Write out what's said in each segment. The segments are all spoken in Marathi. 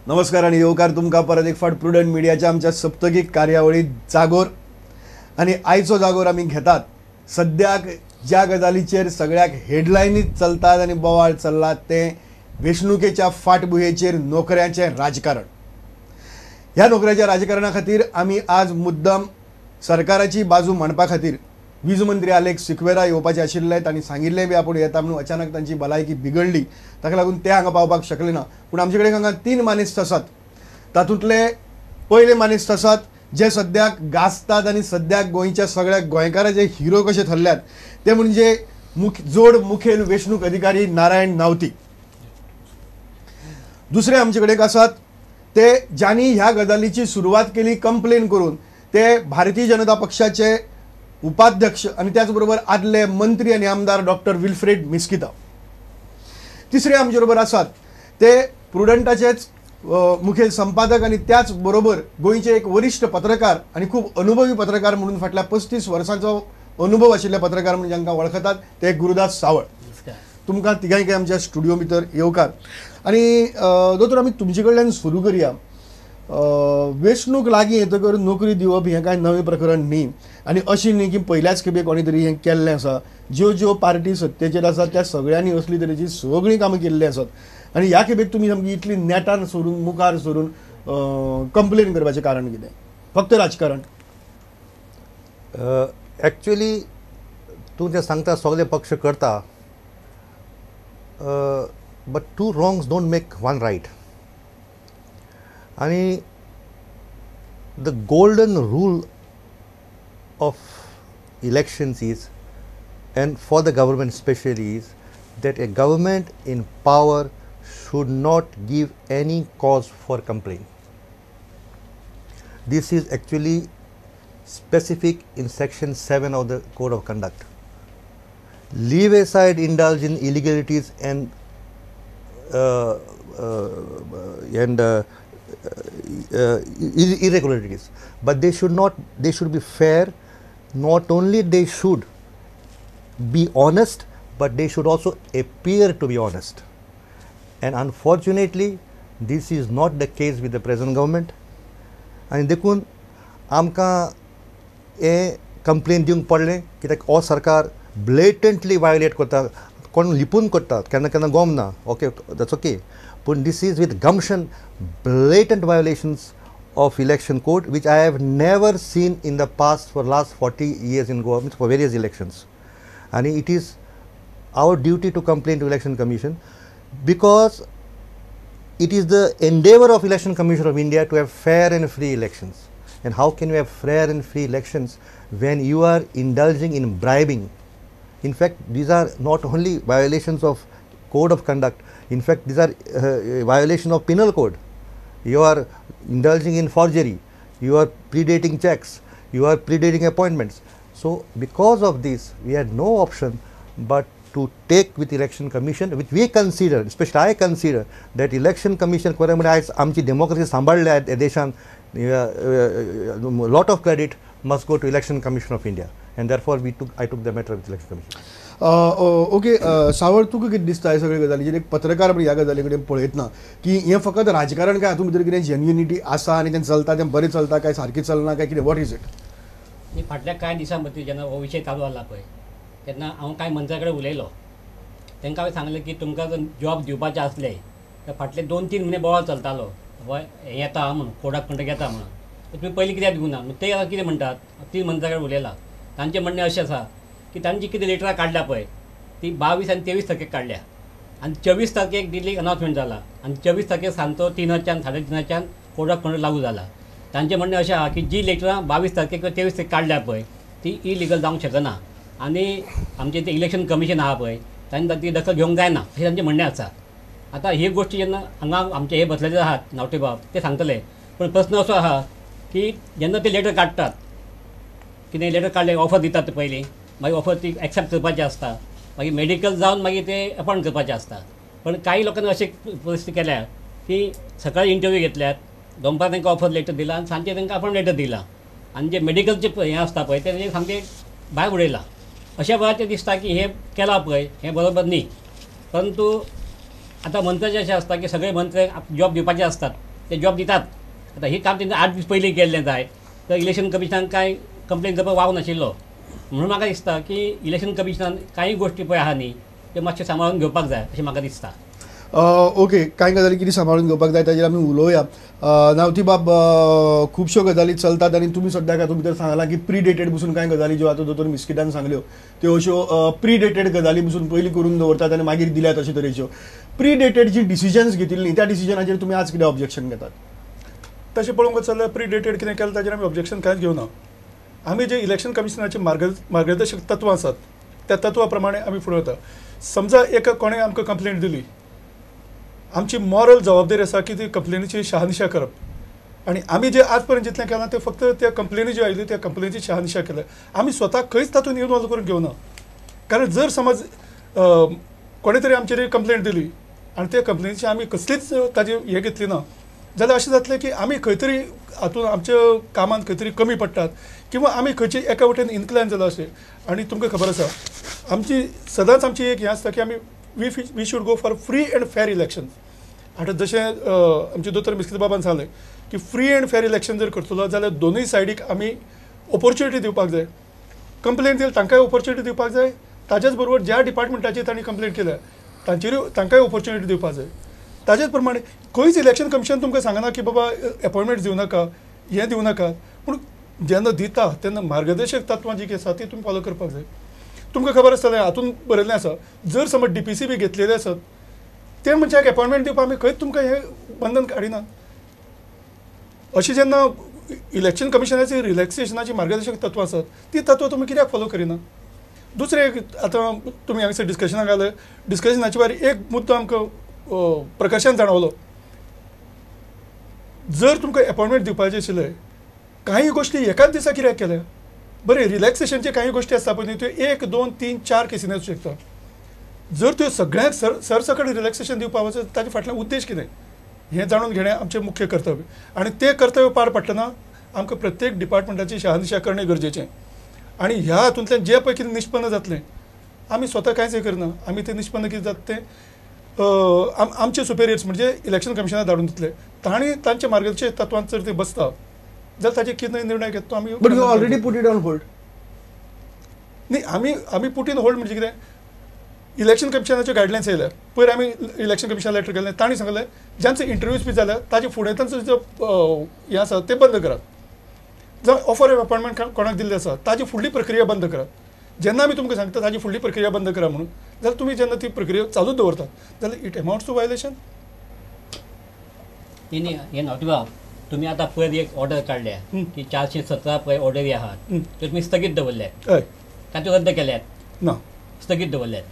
नमस्कार आणि येवकार तुमका परत एक फाट प्रुडंट मिडियाच्या आमच्या सप्तकीक कार्यावळीत जागोर आणि आयचो जागोर आमी घेतात सद्याक ज्या गजालीचेर सगळ्याक हेडलायनीच चलतात आणि बोवाळ चल्लात ते वेंचणुकेच्या फाटभुंयेचेर नोकऱ्यांचें राजकारण. ह्या नोकऱ्याच्या राजकारणा खातीर आमी आज मुद्दम सरकाराची बाजू मांडपा खातीर वीज मंत्री आलेख सिक्वेरा येवपाचे आशिल्ले. तांणी सांगिल्लें बी आपूण येता म्हणून अचानक तांची भलायकी बिगडली ताका लागून ते हांगा पावपाक शकले ना. पूण आमचे कडेन हांगा 3 मानेस्त आसात. तातूंतले पयले मानेस्त आसात जे सद्याक गाजतात आनी सद्याक गोंयच्या सगळ्या गोंयकाराचे हिरो कशे थरल्यात ते म्हणजे जोड मुखेल वेंचणूक अधिकारी नारायण नावती. दुसरे आमचे कडेन आसात ते ज्यांनी ह्या गजालीची सुरवात केली कंप्लेन करून ते भारतीय जनता पक्षाचे उपाध्यक्ष आणि त्याचबरोबर आदले मंत्री आणि आमदार डॉक्टर विल्फ्रेड मिस्किता. तिसरे आमचे बरोबर आसात ते प्रुडंटाचेच मुखेल संपादक आणि त्याचबरोबर गोंयचे एक वरिष्ठ पत्रकार आणि खूप अनुभवी पत्रकार म्हणून फाटल्या 35 वर्सांचो अनुभव आशिल्ले पत्रकार म्हणून जांकां वळखतात ते गुरुदास सावळ. तुमकां तिगांयकय आमच्या स्टुडिओ भितर येवकार. आणि दोतोर आमी तुमचे कडल्यान सुरू करया. वेंचणूक लागीं येतकर नोकरी दिवप हें कांय नवें प्रकरण न्ही आनी अशें न्ही की पयल्याच खेपे कोणी तरी हें केल्लें आसा. ज्यो पार्टी सत्तेचेर आसात त्या सगळ्यांनी असली तरेची सगळीं कामां केल्लीं आसात आनी ह्या खेपेक तुमी सामकी इतली नेटान सोडून मुखार सोडून कंप्लेन करपाचें कारण कितें? फक्त राजकारण? एक्चुअली तूं जें सांगता सगळे पक्ष करता but 2 wrongs don't make 1 right. आणि the golden rule of elections is, and for the government especially, is that a government in power should not give any cause for complaint. This is actually specific in section 7 of the Code of Conduct. Leave aside indulge in illegalities and irregularities, but they should be fair. Not only they should be honest, but they should also appear to be honest. And unfortunately, this is not the case with the present government. And देखून आमकां हे कंप्लेन दिवंक पडलें कित्याक हो सरकार ब्लेटंटली वायलेट करता. कोण लिपून करता केन्ना केन्ना गोम ना, ओके, दॅट्स ओके, पूण दिस इज विथ गम्शन blatant violations of election code which I have never seen in the past for last 40 years in Goa for various elections. And it is our duty to complain to Election Commission because it is the endeavor of Election Commission of India to have fair and free elections. And how can you have fair and free elections when you are indulging in bribing? In fact, these are not only violations of code of conduct, in fact these are violation of penal code. You are indulging in forgery, you are predating checks, you are predating appointments. So because of this we had no option but to take with Election Commission, which we consider, especially I consider that Election Commission आमची democracy सांबाळल्या देशान, lot of credit must go to Election Commission of India, and therefore I took the matter with Election Commission. Okay सावळ, तुका कितें दिसता हे सगळे गजालीचेर? एक पत्रकार ह्या गजाली कडेन पळयतना की हें फकत राजकारण काय हातूंत भितर कितें जेन्युनिटी आसा आनी तें चलता तें बरें चलता काय सारकें चलना काय कितें? What is it? फाटल्या कांय दिसां मदीं जेन्ना हो विशय चालू जाला पळय तेन्ना हांव कांय मंत्र्या कडेन उलयलो. तांकां हांवें सांगलें की तुमकां जर जॉब दिवपाचे आसले तर फाटले 2-3 म्हयने बोवाळ चलतालो हें येता म्हणून, कोडाक कंडक्ट येता म्हणून, तुमी पयलीं कित्याक दिवना? ते कितें म्हणटात, 3 मंत्र्या कडेन उलयला. तांचें म्हणणें अशें आसा की तांची कितें लेटरां काडल्या पळय ती 22 आनी 23 तारखेक काडल्या आनी 24 तारखेक दिल्लीक अनाउन्समेंट जाला आनी 24 तारखेक सांजचो 3च्यान 3:30च्यान कोड ऑफ कंडक्ट लागू जाला. तांचें म्हणणें अशें आसा की जी लेटरां 22 तारखेक किंवा 23 तारखेक काडल्या पळय ती इलिगल जावंक शकना आनी आमचें तें इलेक्शन कमिशन आहा पळय तांणी ती दखल घेवंक जायना अशें तांचें म्हणणें आसा. आतां ही गोश्टी जेन्ना हांगा आमचे हे बसलेले आहात नावटे बाब ते सांगतले, पूण प्रस्न असो आहा की जेन्ना ते लेटर काडटात, कितें लेटर काडले ऑफर दितात पयलीं, मागीर ऑफर ती एक्सेप्ट करपाची आसता, मागीर मेडिकल जावन मागीर ते अपॉयंट करपाचें आसता. पण काही लोकांनी अशी परिस्थिती केल्या की सकाळी इंटरव्यू घेतल्यात, दनपार तांकां ऑफर लेटर दिला आनी सांजचे तांकां अपॉयंट लेटर दिला आनी जे मेडिकलचे हें आसता पळय ते सामकें भायर उडयलां. अशा वेळाचेर दिसता की हे केलां पळय हें बरोबर न्ही. परंतु आता मंत्र्याचे असे असतात की सगळे मंत्री जॉब दिवपाचे असतात ते जॉब दितात. आता हे काम त्यांनी 8 दीस पयलीं केल्लें जाय तर इलेक्शन कमिशनान कांय कंप्लेन करपाक वाव नाशिल्लो. म्हणून म्हाका दिसता की इलेक्शन कमिशनान कांय गोश्टी पळय आहा न्ही ते मातशे सांबाळून घेवपाक जाय अशें म्हाका दिसता. ओके, कांय गजाली कितें सांबाळून घेवपाक जाय ताजेर आमी उलोवया. नावती बाब, खुबश्यो गजाली चलतात आनी तुमी सद्याक हातूंत भितर सांगला की प्री डेटेड पसून कांय गजाली ज्यो आतां दोतोर मिस्किटान सांगल्यो त्यो अश्यो प्री डेटेड गजाली पसून पयलीं करून दवरतात आनी मागीर दिल्यात अशे तरेच्यो. प्री डेटेड जी डिसिजन्स घेतिल्ली त्या डिसिजनाचेर तुमी आज कितें ऑब्जेक्शन घेतात? तशें पळोवंक वचत जाल्यार प्री डेटेड कितें केलें ताजेर आमी ऑब्जेक्शन कांयच घेवना. आमी जे इलेक्शन कमिशनाचे मार्गदर्शक तत्वां आसात त्या तत्वा प्रमाणे आमी फुडें वता. समजा एका कोणें आमकां कंप्लेंट दिली, आमची मॉरल जबाबदारी आसा की ती कंप्लेनीची शहानिशा करप आनी आमी जे आज पर्यंत जितलें केलां तें फक्त त्या कंप्लेनी ज्यो आयल्यो त्या कंप्लेनीची शहानिशा केल्या. आमी स्वता खंयच तातूंत इन्वॉल्व करून घेवना. कारण जर समज कोणे तरी आमचेर कंप्लेंट दिली आनी त्या कंप्लेनीची आमी कसलीच ताजी हें घेतली ना जाल्यार अशें जातलें की आमी खंय तरी हातूंत आमच्या कामांत खंय तरी कमी पडटात किंवा आमी खंयचे एका वटेन इन्क्लायन जाला अशें. आनी तुमकां खबर आसा आमची सदांच आमची एक हें आसता की आमी we should go for free and fair election. आतां जशें आमचे दोतोर मिस्कित बाबान सांगलें की फ्री अँड फेर इलेक्शन जर करतलो जाल्यार दोनूय सायडीक आमी ऑपॉर्च्युनिटी दिवपाक जाय. कंप्लेंट दिली तांकांय ऑपॉर्च्युनिटी दिवपाक जाय, ताच्याच बरोबर ज्या डिपार्टमेंटाचेर तांणी कंप्लेंट केल्या तांकांय ऑपॉर्च्युनिटी दिवपाक जाय. ताजेच प्रमाणे खंयच इलेक्शन कमिशन तुमकां सांगना की बाबा अपॉयंटमेंट दिवं नाका, हें दिवं नाका, पूण जेन्ना दिता तेन्ना मार्गदर्शक तत्वां जी आसा ती तुमी फॉलो करपाक जाय. तुमकां खबर आसतलें हातूंत बरयल्लें आसा जर समज DPC बी घेतलेले आसत ते मनशाक अपॉयंटमेंट दिवपाक आमी खंयच तुमकां हें बंधन काडिना. अशी जेन्ना इलेक्शन कमिशनाची रिलॅक्सेशनाची मार्गदर्शक तत्वां आसात ती तत्वां तुमी कित्याक फॉलो करिना? दुसरें एक आतां तुमी हांगसर डिस्कशनाक घाले डिस्कशनाचे भायर एक मुद्दो आमकां प्रकाशान जाणवलो. जर तुमकां अपॉयंटमेंट दिवपाचें आशिल्लें कांय गोश्टी एकाच दिसा कित्याक केल्या? बरें, रिलॅक्सेशनचे कांय गोश्टी आसता पळय न्ही त्यो 1, 2, 3, 4 केसींनी आसूं शकता. जर त्यो सगळ्यांक सरसकट रिलॅक्सेशन दिवपाक वचत ताचे फाटल्यान उद्देश कितें हें जाणून घेणें आमचें मुख्य कर्तव्य. आनी तें कर्तव्य पार पडटना आमकां प्रत्येक डिपार्टमेंटाची शहानिशा करणे गरजेचें. आनी ह्या हातूंतल्यान जे पळय कितें निश्पन्न जातलें आमी स्वता कांयच हें करना. आमी तें निश्पन्न कितें जाता तें आमचे सुपेरियर्स म्हणजे इलेक्शन कमिशनाक धाडून दितले. तांणी तांच्या मार्गदर्शक तत्वांत जर ते बसता जाल्यार ताचे कितें निर्णय घेता तो आमी. But you already put it on hold. न्ही, आमी पुट इन होल्ड म्हणजे कितें? इलेक्शन कमिशनाच्यो गायडलायन्स येयल्या पयर आमी इलेक्शन कमिशनाक लेटर केलें तांणी सांगलें ज्यांचे इंटरव्यूज बी जाल्या ताजे फुडें तांचो जो हें आसा तें बंद करात. जावं ऑफर ऑफ अपॉयंटमेंट कोणाक दिल्ली आसा ताजी फुडली प्रक्रिया बंद करात. जेन्ना आमी तुमकां सांगता ताजी फुडली प्रक्रिया बंद करा म्हणून जाल्यार तुमी जेन्ना ती प्रक्रिया चालूच दवरतात जाल्यार इट अमाउंट्स टू वायलेशन. हे नव्हती तुम्ही आता पयर एक ऑर्डर काढल्या की 417 पळय ऑर्डरी आहात त्यो तुमी स्थगीत दवरल्यात. हय, तांच्यो रद्द केल्यात ना स्थगीत दवरल्यात.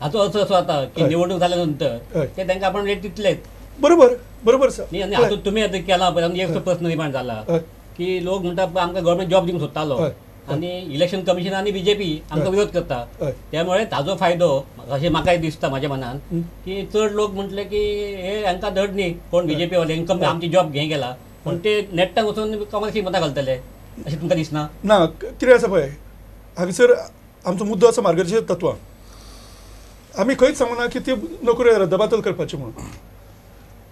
हाचो अर्थ असो जाता की निवडणूक जाल्या नंतर ते तांकां आपण रेट दितलेत. बरोबर सर. न्ही, आनी हातूंत तुमी आतां केला पळय आनी एक प्रश्न निर्माण जाला की लोक म्हणटा आमकां गव्हर्मेंट जॉब दिवंक सोदतालो आनी इलेक्शन कमिशन आनी BJP आमकां विरोध करता. त्यामुळे ताजो फायदो अशें म्हाकाय दिसता म्हाज्या मनान की चड लोक म्हटले की हे हांकां धड न्ही कोण BJP वाले हांकां आमची जॉब घें गेला पूण ते नेट्टाक वचून कॉमर्सी मतां घालतले अशें तुमकां दिसना? ना, कितें आसा पळय हांगसर आमचो मुद्दो आसा मार्गदर्शक तत्वां. आमी खंयच सांगना की ती नोकऱ्यो रद्दबातल करपाच्यो म्हणून.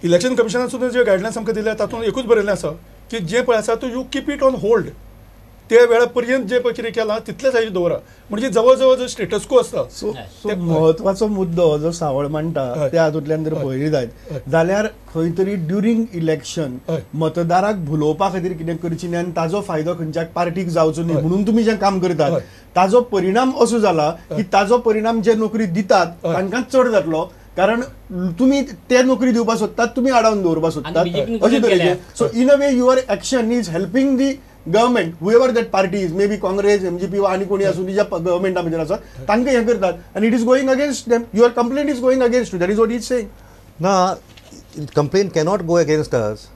इलेक्शन कमिशनान सुद्दां जे गायडलायन्स आमकां दिल्या तातूंत एकूच बरयल्लें आसा की जें पळय आसा तो you keep it on hold. त्या वेळा पर्यंत जे पळय कितें केलां तितलेच हाजेर दवरा. म्हणजे जवळ जवळ जो स्टेटस को आसता सो म्हत्वाचो मुद्दो जो सावळ मांडटा त्या हातूंतल्यान जर पळयली जायत जाल्यार खंय तरी ड्युरींग इलेक्शन मतदाराक भुलोवपा खातीर कितें करची न्ही आनी ताजो फायदो खंयच्याक पार्टीक जावचो न्ही म्हणून तुमी जें काम करतात ताजो परिणाम असो जाला की ताजो परिणाम जे नोकरी दितात तांकां चड जातलो. कारण तुम्ही ते नोकरी दिवपाक सोदतात, तुम्ही आडावन दवरपाक सोदतात अशें तरेचें. So in a way your action is helping the government however that party is maybe Congress MGP वा आनी कोणी आसूं ज्या गव्हर्मेंटा भितर आसात तांकां हें करतात आनी it is going against them. Your complaint is going against you. That is what is saying. Now, complaint cannot go against us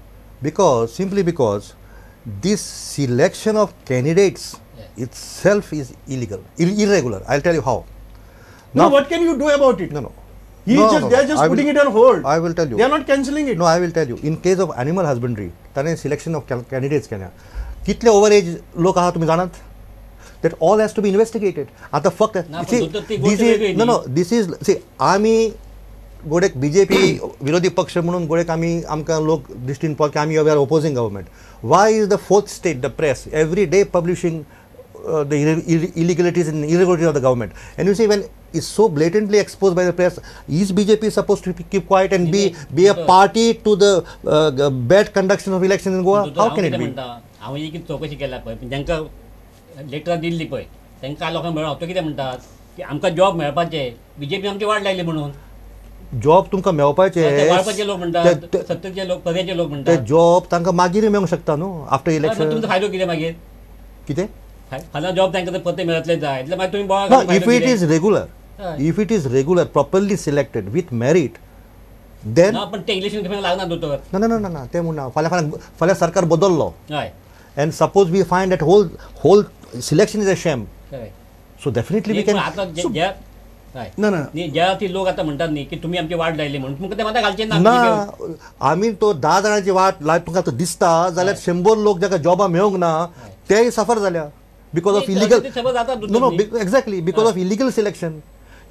simply because this selection of candidates itself is illegal, irregular. I'll tell you how. Now, what can you do about it? No. They're just putting it on hold. I will tell you. They are not cancelling it. No, I will tell you. In case of animal husbandry, ताणे selection of candidates केल्या. कितले overage लोक आहात तुम्ही जाणात? That all has to be investigated. आता फक्त this is see आम्ही गोडेक बीजेपी विरोधी पक्ष म्हणून गोडेक आमकां लोक दिश्टीन पळय की आमी we are opposing government. Why is the fourth state the press every day publishing the illegalities and irregularities of the government, and you see when it's so blatantly exposed by the press, is BJP supposed to keep quiet and be a party to the bad conduction of elections in Goa? How can it be? हांव ही कितें चवकशी केल्या पळय जांकां लेटर दिल्ली पळय तांकां लोकांक मेळ्ळो तो कितें म्हणटात की आमकां जॉब मेळपाचे बीजेपी आमची वाट लायली म्हणून. जॉब तुमकां मेळपाचे वाळपाचे लोक म्हणटात, सत्तरचे लोक पर्याचे लोक ते म्हणटात. जॉब तांकां मागीर मेळूंक शकता न्हू आफ्टर इलेक्शन. तुमचो फायदो कितें मागीर? कितें? फाल्यां जॉब तांकां ते पत्ते मेळतले जाय એટલે मागीर तुमी No, if it is regular, properly selected with merit, then ना पण ते इलेक्शन कमिशन लागना दोतोर. ना ते म्हणना फाल्यां सरकार बदललो हय and suppose we find that whole selection is a sham, हय so definitely we can. आतां ज्या हय ना ना न्ही ज्या ती लोक आतां म्हणटात न्ही की तुमी आमची वाट लायली म्हणून तुमकां ते माता घालचे ना. ना आमी तो 10 जाणांची वाट लायत तुमकां तो दिसता जाल्यार 100 लोक जाका जॉबा मेळोंक ना तेय सफर जाल्या because of illegal. No, exactly, because of illegal selection.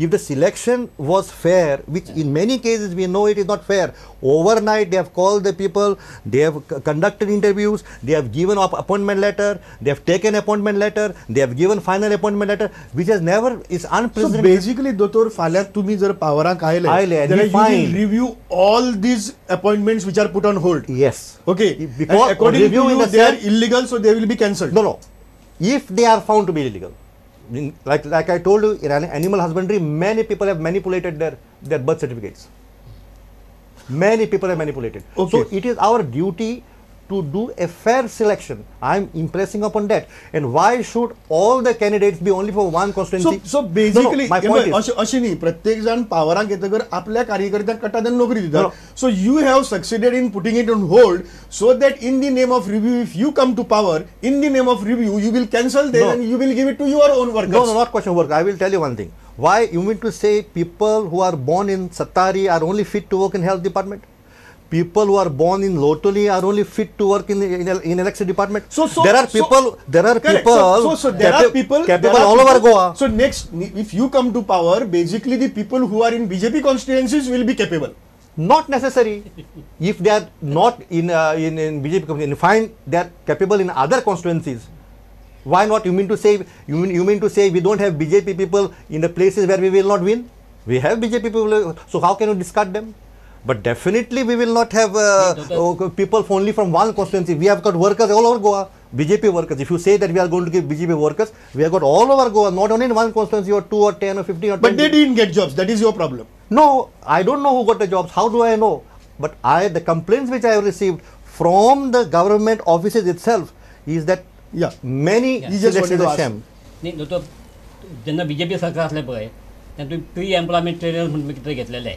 If the selection was fair, which in many cases we know it is not fair, overnight they have called the people, they have conducted interviews, they have given up appointment letter, they have taken appointment letter, they have given final appointment letter, which has never is So unprecedented. basically दोतोर फाल्यां तुम्ही जर पावराक आयले आयले, then you fine. will review all these appointments which are put on hold. Yes. Okay. Because And according to review in you, the they are sense- illegal, so they will be cancelled. No. If they are found to be illegal, like I told you, in animal husbandry, many people have manipulated their birth certificates. Many people have manipulated. Okay. So it is our duty to do a fair selection. I am impressing upon that. And why should all the candidates be only for one constituency? So basically, my point is, अशी न्ही प्रत्येक जण पावराक येतकर आपल्या कार्यकर्त्यांक कटादान नोकरी No. दितात. So you have succeeded in putting it on hold so that in the name of review, if you come to power, in the name of review, you will cancel them No. and you will give it to your own workers. no, not question of work. I will tell you one thing. Why you mean to say people who are born in Sattari are only fit to work in health department? People who are born in Lotoli are only fit to work in election department. So there are people correct. So there are people capable all over Goa. So next, if you come to power, basically the people who are in BJP constituencies will be capable. Not necessary. If they are not in BJP company, fine, they are capable in other constituencies. Why not? You mean to say we don't have BJP people in the places where we will not win? We have BJP people, so how can you discard them? But definitely we will not have people only from one constituency. We have got workers all over Goa, BJP workers. If you say that we are going to give BJP workers, we have got all over Goa, not only in one constituency or 2 or 10 or 15 or 20. But they didn't get jobs. That is your problem. No, I don't know who got the jobs. How do I know? But the complaints which I have received from the government offices itself is that many You just selections wanted to are ask. sham. न्ही दोतोर जेन्ना बीजेपी सरकार आसलें पळय तेन्ना तुमी प्री एम्प्लॉयमेंट ट्रेनर म्हणून कितें घेतलेले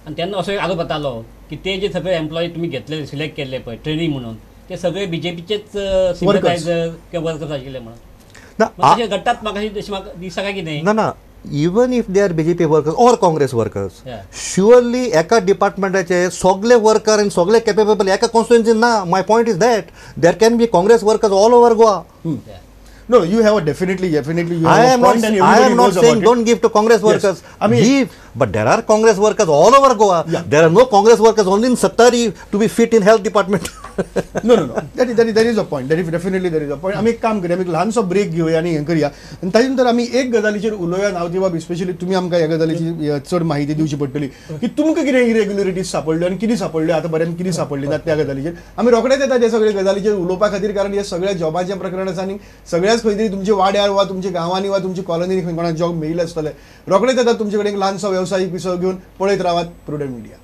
आनी तेन्ना असो एक आरोप येतालो की ते जे सगळे एम्प्लॉय तुमी घेतले सिलेक्ट केल्ले पळय ट्रेनिंग म्हणून ते सगळे बीजेपीचेच सिम्पथायझर किंवा वर्कर्स आशिल्ले म्हणून अशें घडटात म्हाका अशें म्हाका दिसता काय कितें. No. Even if they are BJP workers or Congress workers, surely एका डिपार्टमेंटाचे सगळे वर्कर and सगळे capable एका constituency ना. My point is that there can be Congress workers all over Goa. No, you have definitely you have I a am point not, and I everybody am not knows saying about don't give to Congress workers. I mean, give, but there are Congress workers all over Goa. Yeah. There are no Congress workers only in Sattari to be fit in health department. No. That is a point. Definitely there is a point. आम्ही एक काम करूया, आम्ही एक ल्हानसो ब्रेक घेऊया आणि हे करूया आणि ताजे नंतर आम्ही एक गजालीचेर उलोवया नाव ती बाब स्पेशली तुम्ही आमकां ह्या गजालीची चड माहिती दिवची पडटली की तुमकां कितें इरेग्युलरिटीज सापडल्यो आणि कितें सापडल्यो आतां पर्यंत कितें सापडली ना त्या गजालीचेर आमी रोखडेच येता त्या सगळ्या गजालीचेर उलोवपा खातीर कारण हे सगळ्या जॉबाचें प्रकरण आसा आनी सगळ्याच खंय तरी तुमच्या वाड्यार वा तुमच्या गांवांनी वा तुमच्या कॉलनीनी खंय कोणाक जॉब मेळिल्ले आसतले रोखडेच येता तुमचे कडेन एक ल्हानसो वेवसायीक विसव घेवन पळयत रावात प्रुडंट मिडिया.